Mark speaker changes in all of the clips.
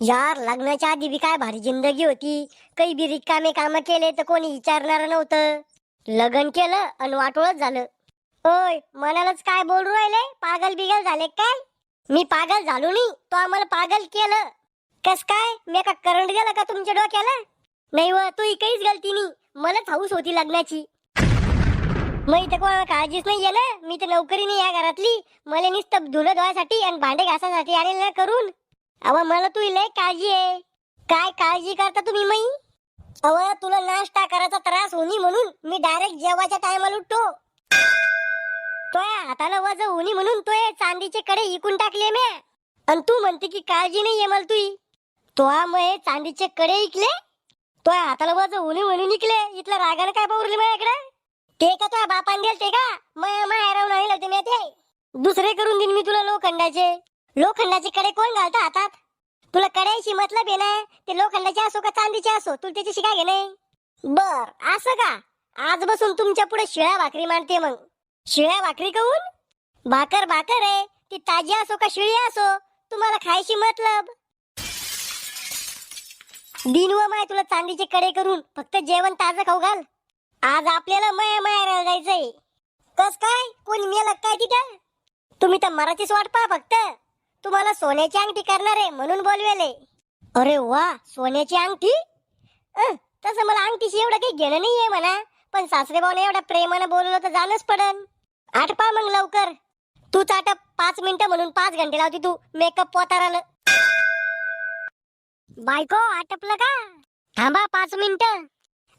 Speaker 1: यार लग्नाच्या आधी बी काय भारी जिंदगी होती. काही बी रिकामे काम केले तर कोणी विचारणार नव्हतं. लग्न केलं आणि वाटोळच झालं. ओय मनालाच काय बोलू राहिले, पागल बिगल झाले काय? मी पागल झालो नाही, तो आम्हाला पागल केलं. कस काय? मी का करंट गेला का तुमच्या डोक्याला? नाही व तू काहीच गलती नाही, मलाच हौस होती लग्नाची. मग इथं कोणाला काळजीच नाहीये ना. मी तर नोकरी नाही या घरातली. मला नुसतं धुणं धुवायसाठी आणि भांडे घासासाठी आलेलं करून. अव मला तू लय काळजी आहे. काय काळजी करता तुम्ही मई? अव तुला नाश्ता करायचा त्रास होणी म्हणून मी डायरेक्ट जेवायच्या टायमाला उठतो. तोया हाताला वज होणी म्हणून तोय चांदीचे कडे इकून टाकले मी. आणि तू म्हणते की काळजी नाहीये मला तुई. तोयामुळे चांदीचे कडे इकले, तोया हाताला वज होणी म्हणून इकले. इथलं रागाने काय पावरले माझ्याकडे? ते का तुझ्या बापान दिल ते का? माहेरावून आणले होते मी ते. दुसरे करून देईन मी तुला लोखंडाचे. लोखंडाचे कडे कोण घालतं हातात? तुला कड्याशी मतलब आहे ना. ते लोखंडाचे असो का चांदीचे असो, तुला त्याच्याशी काय घेणे? बर असं का? आज बसून तुमच्या पुढे शिळ्या भाकरी मांडते. मग शिळ्या भाकरी कहून? भाकर भाकर आहे ती, ताजी असो का शिळी असो, तुम्हाला खायची मतलब. दिन व माय तुला चांदीचे कडे करून, फक्त जेवण ताजं खाऊ घाल. आज आपल्याला माहेराला जायचंय. कस काय? कोणी मेलं काय तिथं? तुम्ही तर मराठीच वाट पहा फक्त. तुम्हाला सोन्याची अंगठी करणार आहे म्हणून बोलवेले. अरे वा, सोन्याची अंगठी? तसं मला अंगठीशी एवढं काही घेणं नाहीये म्हणा, पण सासरे भाऊने एवढ्या प्रेमानं बोलवलं तर जाणंच पडन. आटपा मग लवकर. तूच आटप. 5 मिनिटं म्हणून 5 घंटे लावती तू मेकअप पोताराला. बायको आटपलं का? थांबा 5 मिनिटं.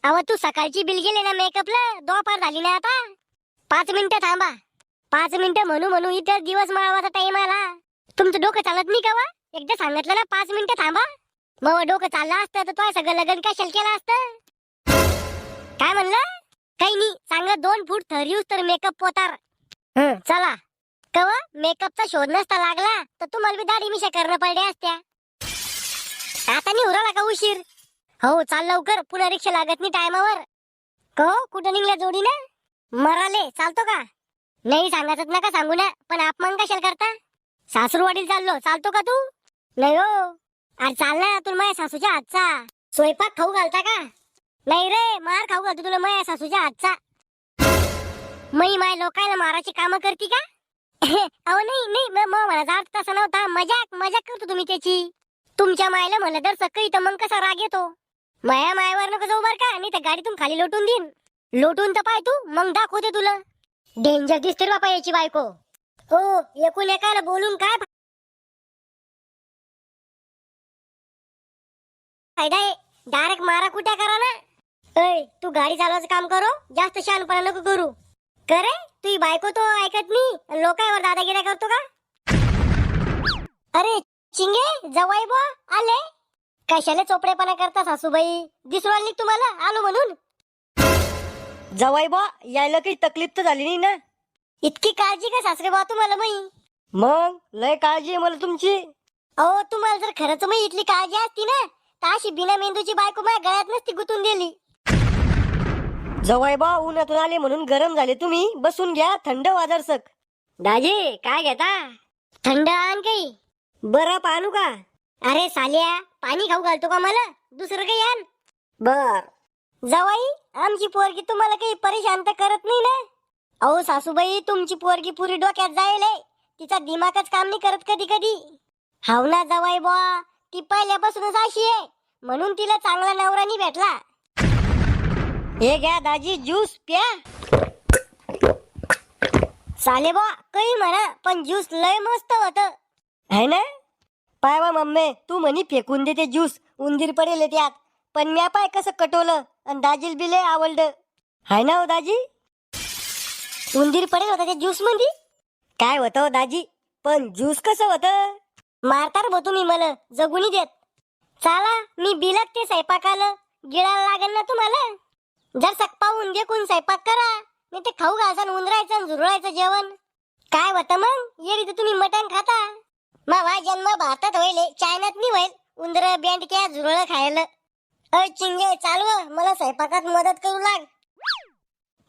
Speaker 1: अव तू सकाळची बिल गेले ना मेकअपला, दोपार झाली ना आता. 5 मिनिटं थांबा. 5 मिनिटं म्हणू म्हणू इथं दिवस माळवाचा टाइम आला. तुमचं डोकं चालत नाही का वा? एकदा सांगितलं ना 5 मिनिटं थांबा. मग डोकं चाललं असतं तर तो सगळं लग्न कशाला केलं असतं? काय म्हणलं? काही नाही, सांगत 2 फूट थर यूज तर मेकअप पोतार. चला. कवा मेकअपचा शोध नसता लागला तर तुम्हाला बी दाढी मिशा करणं पडले असत्या. आता नाही उराला का उशीर? हो चाल लवकर, पुन्हा रिक्षा लागत नाही टायमावर. कहो कुठं निघल्या जोडी ना? मराले चालतो का? नाही सांगायचं नका सांगू ना, पण अपमान कशाला करता? सासूरवाडीला चाललो, चालतो का तू? नाही हो. अरे चाल ना, तुला माझ्या सासूच्या हातचा स्वयंपाक खाऊ घालता का? नाही रे, मार खाऊ घालतो तुला माझ्या सासूच्या हातचा. माय लोकायला माराची कामं करती का? अहो नाही नाही, म्हणायचा अर्थ तसा नव्हता. मजाक मजाक करतो तुम्ही त्याची. तुमच्या मायला म्हणलं तर सकाळी तर मग कसा राग येतो. मायावर नको जाऊ बर का, नाही तर गाडीतून खाली लोटून देईन. लोटून तर पाय तू, मग दाखवते तुला. डेंजर दिसते रे बापा याची बायको. हो, एकूण एकाला बोलून काय फायदा आहे? डायरेक्ट मारा कुठ्या करा ना. ऐ तू गाडी चालवायचं काम करो, जास्त शहाणपणा नको करू. करे तुझी बायको तो ऐकत नाही, लोकांवर दादागिरी करतो का? अरे चिंगे जवाई बो आले. कशाला चोपडेपणा करता सासूबाई? दिसू आली तुम्हाला आलो म्हणून?
Speaker 2: जवाई बा यायला काही तकलीफ तर झाली नाही ना?
Speaker 1: इतकी काळजी का सासरे बा तुम्हाला?
Speaker 2: मग लय काळजी आहे मला तुमची.
Speaker 1: अहो तुम्हाला जर खरंच इथली काळजी असती ना, तर अशी बिना मेंदूची बायको माझ्या गळ्यात नसती गुतून दिली.
Speaker 2: जवाई बा उन्हातून आले म्हणून गरम झाले तुम्ही, बसून घ्या, थंड वाजरसक.
Speaker 1: दाजी काय घेता? थंड आण काही.
Speaker 2: बरं आणू का?
Speaker 1: अरे साल्या, पाणी खाऊ घालतो का मला? दुसरं काही आण.
Speaker 2: बर.
Speaker 1: जवाई आमची पोरगी तुम्हाला काही परेशान तर करत नाही ना? अहो सासूबाई, तुमची पोरगी पुरी डोक्यात जाईल. तिचा दिमागच काम नाही करत कधी कधी. हाव ना जवाई बुवा, ती पहिल्यापासूनच अशी आहे, म्हणून तिला चांगला नवरा नाही भेटला.
Speaker 2: हे घ्या दाजी, ज्यूस प्या.
Speaker 1: साले बुवा काही म्हणा, पण ज्यूस लय मस्त होत
Speaker 2: है ना? पाय वा मम्मी, तू म्हणी फेकून दे ते ज्यूस, उंदीर पडेल त्यात. पण म्या पाय कसं कटवलं आणि दाजील बी लय आवडलं. हाय ना हो दाजी?
Speaker 1: उंदीर पडेल होता त्या ज्यूस मध्ये?
Speaker 2: काय होतं हो दाजी, पण ज्यूस कसं होतं?
Speaker 1: मारतार भो तुम्ही मला, जगुनी देत. चला मी बिलक ते स्वयंपाकाला गिळायला लागेल ना तुम्हाला. जर सकपावून देखून स्वयंपाक करा, मी ते खाऊ घालसान उंदरायचं आणि झुरळायचं जेवण. काय होतं मग? येरी तर तुम्ही मटण खाता. मावा जन्म भारतात होईल, चायनात नाही होईल उंदर बेंडक्या झुरळ खायला. चिंगे चालव, मला स्वयंपाकात मदत करू लाग.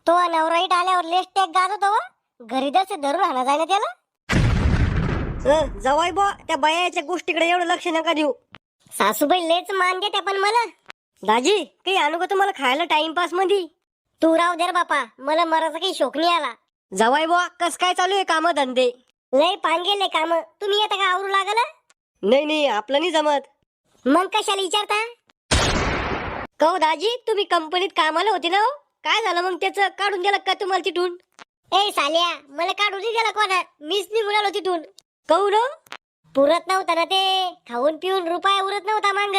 Speaker 1: तो नवराईट आल्यावर लेस टॅग गाजवतो व घरी दस धरून आणा जाय ना त्याला.
Speaker 2: जवाई बुवा त्या बायाच्या गोष्टीकडे एवढं लक्ष नका देऊ.
Speaker 1: सासूबाई लेच मान देते पण मला.
Speaker 2: दाजी काही आणू का तुम्हाला खायला टाइमपास मध्ये?
Speaker 1: तू राव दे रे बापा, मला मराचा काही शोक नाही आला.
Speaker 2: जवाई बुवा कस काय चालू आहे काम धंदे?
Speaker 1: लय पान गेले काम. तुम्ही येता का आवरू लागला?
Speaker 2: नाही नाही आपलं नाही जमत.
Speaker 1: मग कशाला विचारता?
Speaker 2: कहो दाजी तुम्ही कंपनीत कामाला होते ना हो? काय झालं मग त्याचं काढून दिलं का तुम्हाला तिथून?
Speaker 1: ए साल्या, मला काढू दे त्याला कोणा. मीच निघून आलो तिथून.
Speaker 2: कहू ना
Speaker 1: पुरत नव्हता ना ते. खाऊन पिऊन रुपया उरत नव्हता मांग.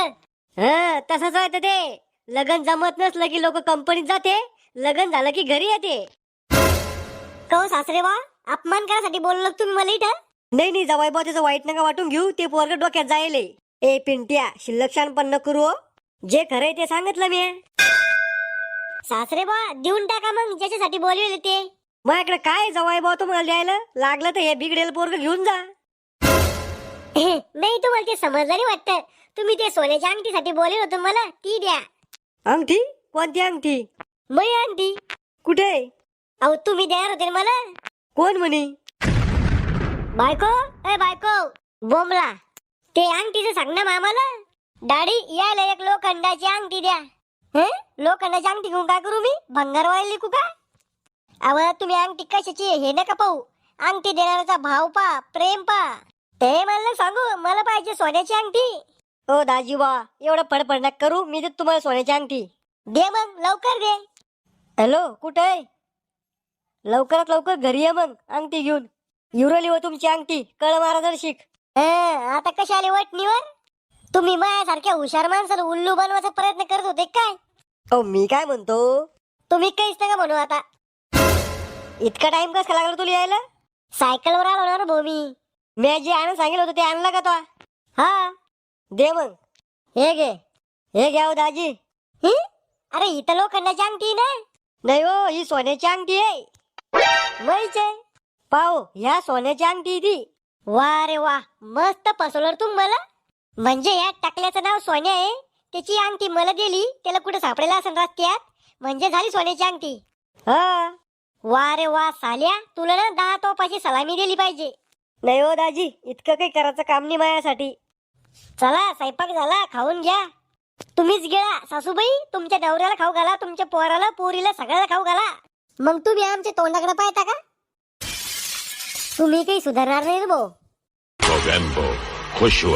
Speaker 2: तसंच आहे ते. लगन जमत नसलं की लोक कंपनीत जाते, लगन झालं की घरी येते.
Speaker 1: कहो सासरे बा, अपमान करासाठी बोललो तुम्ही मला इथं?
Speaker 2: नाही नाही जवाई बुवा त्याचं वाईट नका वाटून घेऊ. ते पोरग डोक्यात जायले. ए पिंट्या शिल्लक शानपण न करू हो. जे खरंय ते सांगितलं मी.
Speaker 1: सासरे बा देऊन टाका मग ज्याच्यासाठी बोलवले ते.
Speaker 2: माझ्याकडे काय जवाई बुवा तुम्हाला द्यायला? लागलं तर हे बिगडेल पोरग घेऊन जा.
Speaker 1: नाही तुम्हाला ते समजलं नाही वाटतं. तुम्ही ते सोन्याच्या अंगठीसाठी बोलले होते मला, ती द्या.
Speaker 2: अंगठी? कोणती अंगठी?
Speaker 1: मै अंगठी.
Speaker 2: कुठे?
Speaker 1: अहो तुम्ही देणार होते ना मला.
Speaker 2: कोण म्हणे?
Speaker 1: बायको, ए बायको, बोंबला. ते अंगठीचं सांग ना मामाला. डाडी यायला एक लोखंडाची अंगठी द्या. लोखंडाची अंगठी घेऊन काय करू मी? भंगार वाळली लिकू का? अव तुम्ही अंगठी कशाची हे नका पाहू. अंगठी देणाऱ्याचा भाव पा, प्रेम पा. ते मला सांगू, मला पाहिजे सोन्याची अंगठी.
Speaker 2: ओ दाजी बा एवढं फडफड नका करू. मी देतो तुम्हाला सोन्याची अंगठी.
Speaker 1: दे मग लवकर दे.
Speaker 2: हॅलो कुठे आहे? लवकरात लवकर घरी ये मग अंगठी घेऊन. युरली हो तुमची अंगठी. कळ मारा जर शिक.
Speaker 1: आता कशा आले वटणीवर? तुम्ही माझ्यासारख्या हुशार माणसाला उल्लू बनवायचा प्रयत्न करत होते काय?
Speaker 2: ओ मी काय म्हणतो,
Speaker 1: तुम्ही काहीच नका म्हणू आता.
Speaker 2: इतका टाइम कस लागला तुला यायला?
Speaker 1: सायकलवर आलो ना रे भाऊ मी.
Speaker 2: मी जे आणून सांगितलं होतं ते आणलं का तो?
Speaker 1: हा
Speaker 2: दे मग.
Speaker 1: हे घे.
Speaker 2: हे घ्या हो दाजी.
Speaker 1: अरे इथं लोखंडाची अंगठी ना.
Speaker 2: नाही हो ही सोन्याची अंगठी आहे.
Speaker 1: वयचे
Speaker 2: पाहो ह्या सोन्याची अंगठी ती.
Speaker 1: वा रे वा, मस्त फसवलं तुम मला. म्हणजे या टाकल्याचं नाव सोन्या आहे. त्याची अंगठी मला दिली. त्याला कुठे सापडेला असेल रस्त्यात. म्हणजे झाली सोन्याची अंगठी.
Speaker 2: हा
Speaker 1: वा रे वा साल्या, तुला ना 10 तोपाची सलामी दिली पाहिजे.
Speaker 2: नाही हो दाजी इतकं काही करायचं काम नाही माझ्यासाठी.
Speaker 1: चला स्वयंपाक झाला, खाऊन घ्या. तुम्हीच गिळा सासूबाई. तुमच्या नवऱ्याला खाऊ घाला, तुमच्या पोराला पोरीला सगळ्याला खाऊ घाला. मग तुम्ही आमच्या तोंडाकडे पाहता का? तुम्ही काही सुधारणार नाही रे भाऊ.
Speaker 3: Movember, खुश हुआ